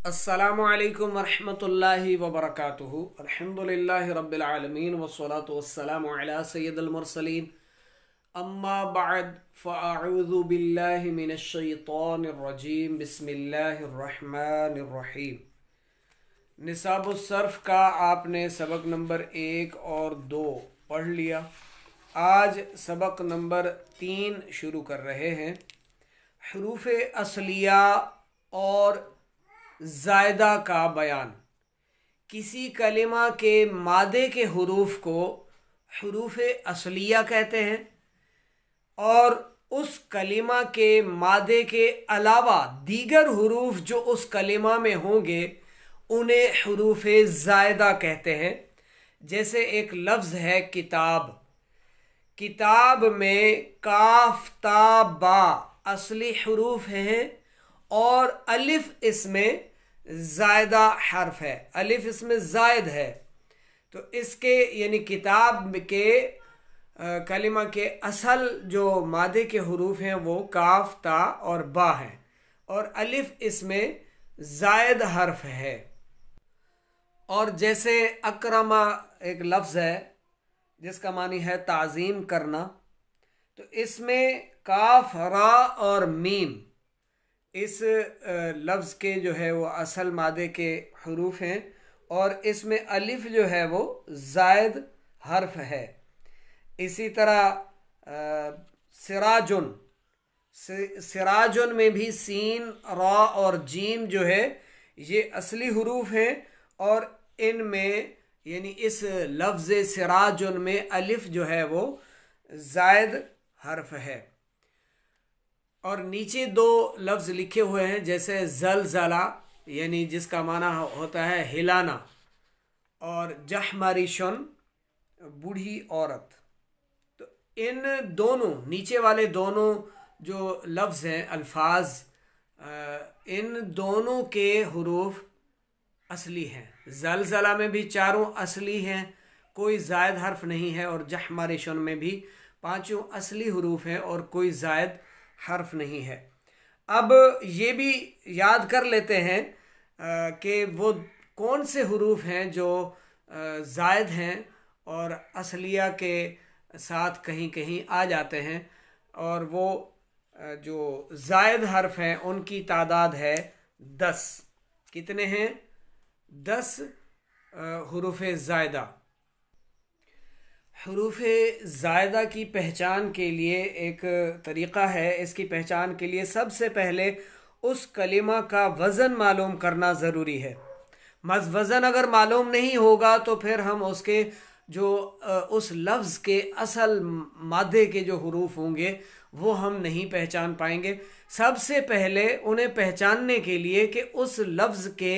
अस्सलामु अलैकुम वरहमतुल्लाहि वबरकातुहु। अल्हम्दुलिल्लाहि रब्बिल आलमीन वस्सलातु वस्सलामु अला सय्यिदिल मुरसलीन। अम्मा बअद फ़अऊज़ु बिल्लाहि मिनश शैतानिर रजीम। बिस्मिल्लाहिर रहमानिर रहीम। निसाबुस सर्फ का आपने सबक नंबर 1 और 2 पढ़ लिया। आज सबक नंबर 3 शुरू कर रहे हैं। हरूफ असलिया और ज़ायदा का बयान। किसी कलिमा के मादे के हरूफ को हरूफ असलिया कहते हैं और उस कलिमा के मादे के अलावा दीगर हरूफ जो उस कलिमा में होंगे उन्हें हरूफ ज़ायदा कहते हैं। जैसे एक लफ्ज़ है किताब। किताब में काफ ता बा असली हरूफ हैं और अलिफ इसमें ज़ायदा हर्फ है, अलिफ इसमें ज़ायद है। तो इसके यानी किताब के कलिमा के असल जो मादे के हरूफ हैं वो काफ ता और बा हैं और अलिफ इसमें ज़ायद हर्फ है। और जैसे अकरमा एक लफ्ज़ है जिसका मानी है ताज़ीम करना, तो इसमें काफ रा और मीम इस लफ्ज़ के जो है वो असल मादे के हरूफ हैं और इसमें अलिफ जो है वो ज़ायद हर्फ है। इसी तरह सिराजुन, सिराजुन में भी सीन रा और जीम जो है ये असली हरूफ हैं और इनमें यानी इस लफ्ज़ सिराजुन में अलिफ जो है वो ज़ायद हर्फ है। और नीचे दो लफ्ज़ लिखे हुए हैं जैसे ज़लज़ला यानी जिसका माना होता है हिलाना, और जहमारिशन बूढ़ी औरत। तो इन दोनों नीचे वाले दोनों जो लफ्ज़ हैं अल्फाज, इन दोनों के हरूफ असली हैं। ज़लज़ला में भी चारों असली हैं, कोई ज़ायद हर्फ नहीं है, और जहमारिशन में भी पांचों असली हरूफ हैं और कोई ज़ायद हर्फ नहीं है। अब ये भी याद कर लेते हैं कि वो कौन से हरूफ हैं जो ज़ायद हैं और असलिया के साथ कहीं कहीं आ जाते हैं। और वो जो ज़ायद हर्फ हैं उनकी तादाद है 10। कितने हैं? 10 हरूफ ज़ायदा। हरूफ ज़ायदा की पहचान के लिए एक तरीक़ा है। इसकी पहचान के लिए सबसे पहले उस कलिमा का वज़न मालूम करना ज़रूरी है। वज़न अगर मालूम नहीं होगा तो फिर हम उसके जो उस लफ्ज़ के असल मादे के जो हरूफ होंगे वो हम नहीं पहचान पाएंगे। सबसे पहले उन्हें पहचानने के लिए कि उस लफ्ज़ के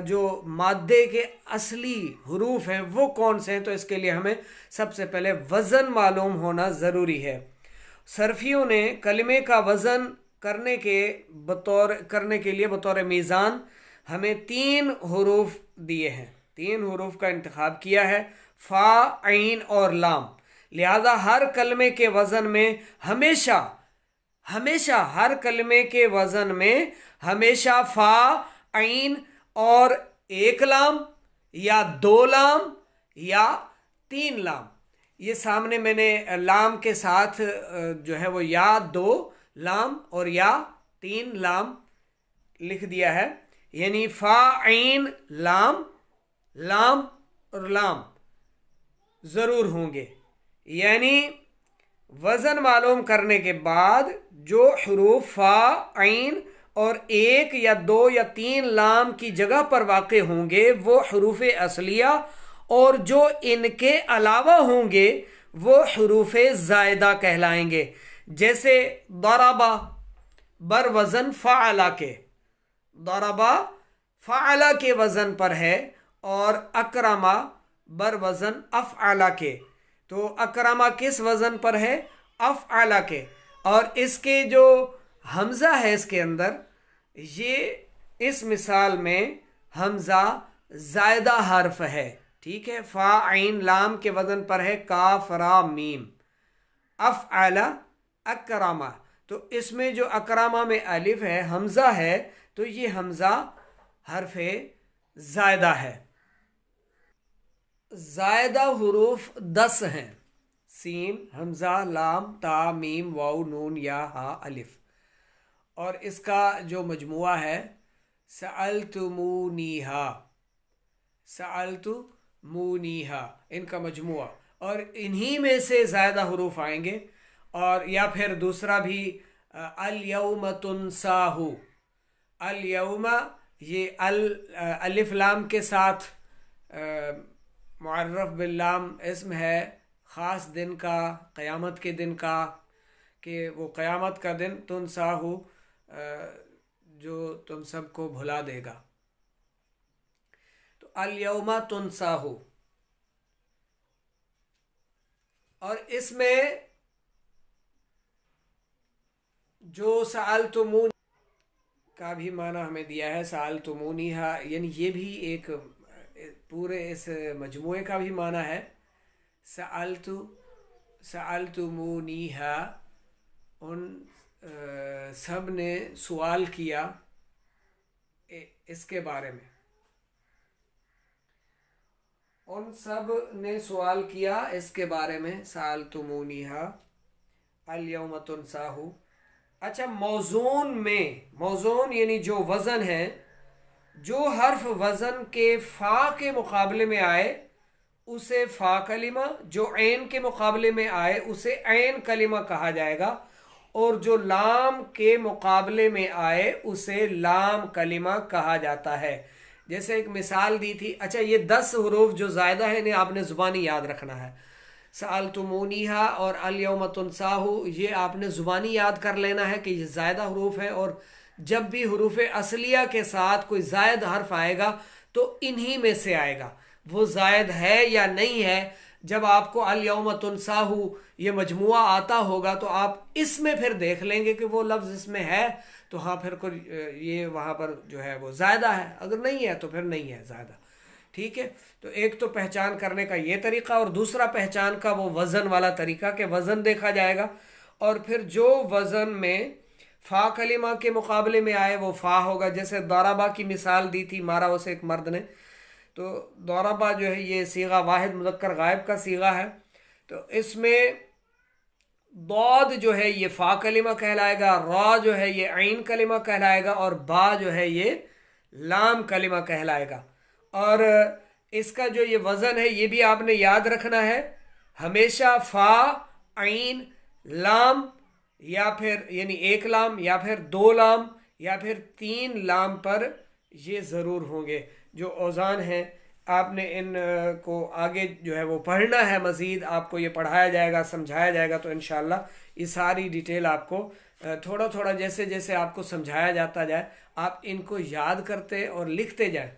जो मादे के असली हरूफ हैं वो कौन से हैं, तो इसके लिए हमें सबसे पहले वज़न मालूम होना ज़रूरी है। सर्फियों ने कलिमे का वज़न करने के लिए बतौर मीज़ान हमें 3 हरूफ दिए हैं, 3 हरूफ का इंतखाब किया है, फ़ा, ऐन और लाम। लिहाजा हर कलमे के वज़न में हमेशा हर कलमे के वज़न में हमेशा फ़ा, ऐन और 1 लाम या 2 लाम या 3 लाम। ये सामने मैंने लाम के साथ जो है वो या 2 लाम और या 3 लाम लिख दिया है। यानी फ़ा, ऐन, लाम, लाम और लाम ज़रूर होंगे। यानी वज़न मालूम करने के बाद जो हरूफ फ़ा, ऐन और 1 या 2 या 3 लाम की जगह पर वाक़े होंगे वो हरूफ असलिया, और जो इनके अलावा होंगे वो हरूफ ज़ायदा कहलाएंगे। जैसे दरबा बर वज़न फ़अला के, दरबा फ़अला के वज़न पर है, और अकरमा बर वज़न अफ़अला के। तो अकरमा किस वज़न पर है? अफ़अला के। और इसके जो हमज़ा है इसके अंदर, ये इस मिसाल में हमज़ा ज़ायदा हर्फ है। ठीक है, फ़ा, ऐन, लाम के वज़न पर है काफ, रा, मीम। अफ़अला, अकरमा, तो इसमें जो अकरमा में अलिफ है, हमज़ा है, तो ये हमज़ा हर्फ ज़ायदा है। ज़ायदा हुरूफ 10 हैं। सीन, हमज़ा, लाम, ता, मीम, वाव, नून, या, हा, अलिफ। और इसका जो मजमुआ है सअलतुमूनीहा, सअलतुमूनीहा, इनका मजमुआ। और इन्हीं में से ज़्यादा हुरूफ आएंगे। और या फिर दूसरा भी अल यौम तुनसाहु, अल यौमा, ये अलिफ लाम के साथ मुअर्रफ बिल्लाम इस्म है ख़ास दिन का, क़यामत के दिन का, कि वो क़यामत का दिन तुनसाहु, जो तुम सबको भुला देगा। तो अल यौमा तुनसाहु। और इसमें जो सअलतुमून का भी माना हमें दिया है, सअलतुमूनीहा, यानी ये भी एक पूरे इस मजमुए का भी माना है। सअलतुमूनीहा, उन सब ने सवाल किया इसके बारे में, उन सब ने सवाल किया इसके बारे में। सअलतुमूनीहा अल यौम तुनसाहु। अच्छा, मौजून में, मौजून यानी जो वज़न है, जो हर्फ वज़न के फ़ा के मुकाबले में आए उसे फ़ा कलिमा, जो ऐन के मुकाबले में आए उसे ऐन कलिमा कहा जाएगा, और जो लाम के मुकाबले में आए उसे लाम कलिमा कहा जाता है। जैसे एक मिसाल दी थी। अच्छा, ये 10 हुरूफ जो ज़ायदा है इन्हें आपने ज़ुबानी याद रखना है। सअलतुमूनीहा और अल यौम तुनसाहु, ये आपने ज़ुबानी याद कर लेना है कि ये ज़ायदा हुरूफ है। और जब भी हुरूफ असलिया के साथ कोई ज़ायद हर्फ आएगा तो इन्हीं में से आएगा। वो ज़ायद है या नहीं है, जब आपको अल यौम तुनसाहु ये मजमुआ आता होगा तो आप इसमें फिर देख लेंगे कि वो लफ्ज़ इसमें है, तो हाँ फिर कोई ये वहाँ पर जो है वो ज़ायदा है, अगर नहीं है तो फिर नहीं है ज़ायदा। ठीक है, तो एक तो पहचान करने का ये तरीका, और दूसरा पहचान का वो वज़न वाला तरीका कि वज़न देखा जाएगा, और फिर जो वज़न में फ़ा कलिमा के मुकाबले में आए वो फ़ा होगा। जैसे दौराबा की मिसाल दी थी, मारा उसे एक मर्द ने, तो दौराबा जो है ये सीगा वाहिद मुज़क्कर गायब का सीगा है, तो इसमें दौद जो है ये फ़ा कलिमा कहलाएगा, रा जो है ये ऐन कलिमा कहलाएगा, और बा जो है ये लाम कलिमा कहलाएगा। और इसका जो ये वज़न है ये भी आपने याद रखना है, हमेशा फ़ा, ऐन, लाम, या फिर यानी एक लाम या फिर 2 लाम या फिर 3 लाम पर ये ज़रूर होंगे। जो औज़ान हैं आपने इन को आगे जो है वो पढ़ना है, मज़ीद आपको ये पढ़ाया जाएगा, समझाया जाएगा, तो इंशाअल्लाह ये सारी डिटेल आपको थोड़ा थोड़ा जैसे जैसे आपको समझाया जाता जाए आप इनको याद करते और लिखते जाएं।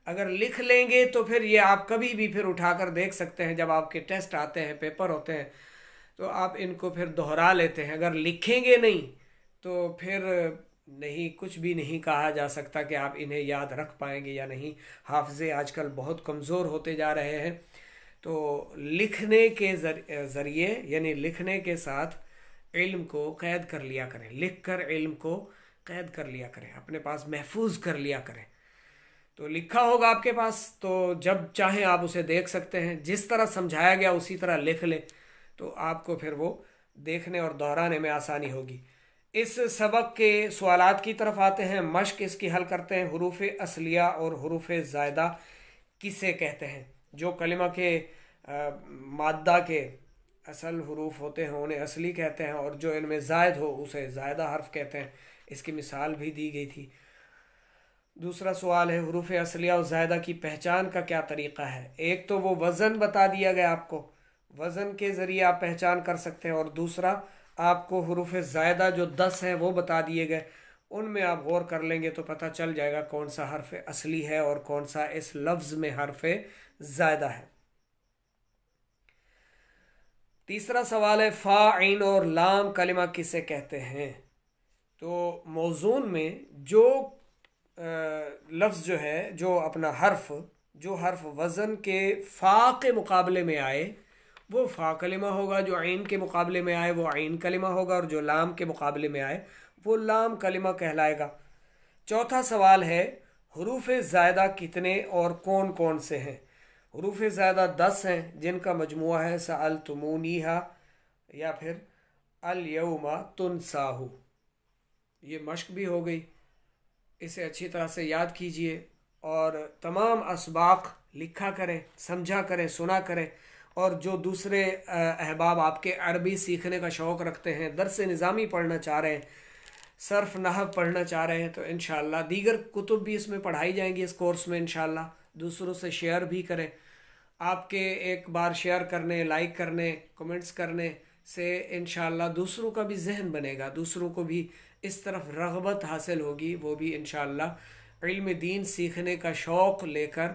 अगर लिख लेंगे तो फिर ये आप कभी भी फिर उठाकर देख सकते हैं, जब आपके टेस्ट आते हैं, पेपर होते हैं, तो आप इनको फिर दोहरा लेते हैं। अगर लिखेंगे नहीं तो फिर नहीं, कुछ भी नहीं कहा जा सकता कि आप इन्हें याद रख पाएंगे या नहीं। हाफ़िज़े आजकल बहुत कमज़ोर होते जा रहे हैं, तो लिखने के ज़रिए यानी लिखने के साथ इल्म को क़ैद कर लिया करें, लिख कर इल्म को क़ैद कर लिया करें, अपने पास महफूज कर लिया करें। तो लिखा होगा आपके पास, तो जब चाहें आप उसे देख सकते हैं, जिस तरह समझाया गया उसी तरह लिख लें, तो आपको फिर वो देखने और दोहराने में आसानी होगी। इस सबक के सवालात की तरफ आते हैं, मश्क इसकी हल करते हैं। हुरूफ असलिया और हुरूफ ज़ायदा किसे कहते हैं? जो कलिमा के मादा के असल हुरूफ होते हैं उन्हें असली कहते हैं, और जो इनमें ज़ायद हो उसे ज़ायदा हर्फ कहते हैं। इसकी मिसाल भी दी गई थी। दूसरा सवाल है, हुरूफ असलिया और ज़ायदा की पहचान का क्या तरीक़ा है? एक तो वो वज़न बता दिया गया आपको, वज़न के ज़रिए आप पहचान कर सकते हैं, और दूसरा आपको हुरूफ ज़ायदा जो 10 हैं वो बता दिए गए, उनमें आप गौर कर लेंगे तो पता चल जाएगा कौन सा हर्फ असली है और कौन सा इस लफ्ज़ में हर्फ ज़ायदा है। तीसरा सवाल है, फ़ा, ऐन और लाम कलिमा किसे कहते हैं? तो मौज़ून में जो लफ्ज़ जो है, जो अपना हर्फ, जो हर्फ वज़न के फ़ा के मुकाबले में आए वो फ़ा कलिमा होगा, जो ऐन के मुकाबले में आए वो ऐन कलिमा होगा, और जो लाम के मुकाबले में आए वो लाम कलिमा कहलाएगा। चौथा सवाल है, हरूफ ज़ायदा कितने और कौन कौन से हैं? हरूफ ज़ायदा 10 हैं जिनका मजमुआ है सअलतुमूनीहा या फिर अल यौमा तुनसाहु। ये मश्क भी हो गई, इसे अच्छी तरह से याद कीजिए और तमाम असबाक लिखा करें, समझा करें, सुना करें। और जो दूसरे अहबाब आपके अरबी सीखने का शौक़ रखते हैं, दरस निज़ामी पढ़ना चाह रहे हैं, सर्फ नहव पढ़ना चाह रहे हैं, तो इंशाअल्लाह दीगर कुतुब भी इसमें पढ़ाई जाएंगी इस कोर्स में इंशाअल्लाह। दूसरों से शेयर भी करें। आपके एक बार शेयर करने, लाइक करने, कमेंट्स करने से इंशाअल्लाह दूसरों का भी जहन बनेगा, दूसरों को भी इस तरफ रग़बत हासिल होगी, वो भी इंशाअल्लाह इल्म दीन सीखने का शौक़ लेकर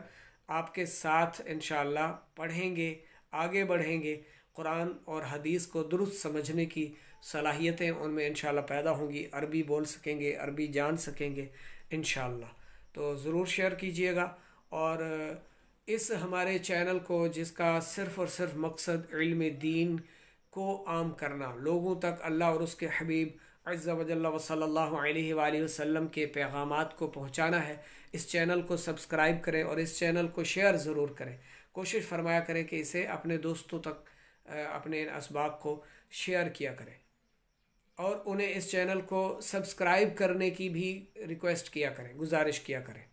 आपके साथ इंशाअल्लाह पढ़ेंगे, आगे बढ़ेंगे। कुरान और हदीस को दुरुस्त समझने की सलाहियतें उनमें इंशाअल्लाह पैदा होंगी, अरबी बोल सकेंगे, अरबी जान सकेंगे इंशाअल्लाह। तो ज़रूर शेयर कीजिएगा। और इस हमारे चैनल को, जिसका सिर्फ़ और सिर्फ मकसद इल्म दीन को आम करना, लोगों तक अल्लाह और उसके हबीब अज़्ज़ा व जल्ला व सल्लल्लाहु अलैहि वसल्लम के पैगामात को पहुँचाना है, इस चैनल को सब्सक्राइब करें और इस चैनल को शेयर ज़रूर करें। कोशिश फरमाया करें कि इसे अपने दोस्तों तक, अपने इन असबाब को शेयर किया करें और उन्हें इस चैनल को सब्सक्राइब करने की भी रिक्वेस्ट किया करें, गुजारिश किया करें।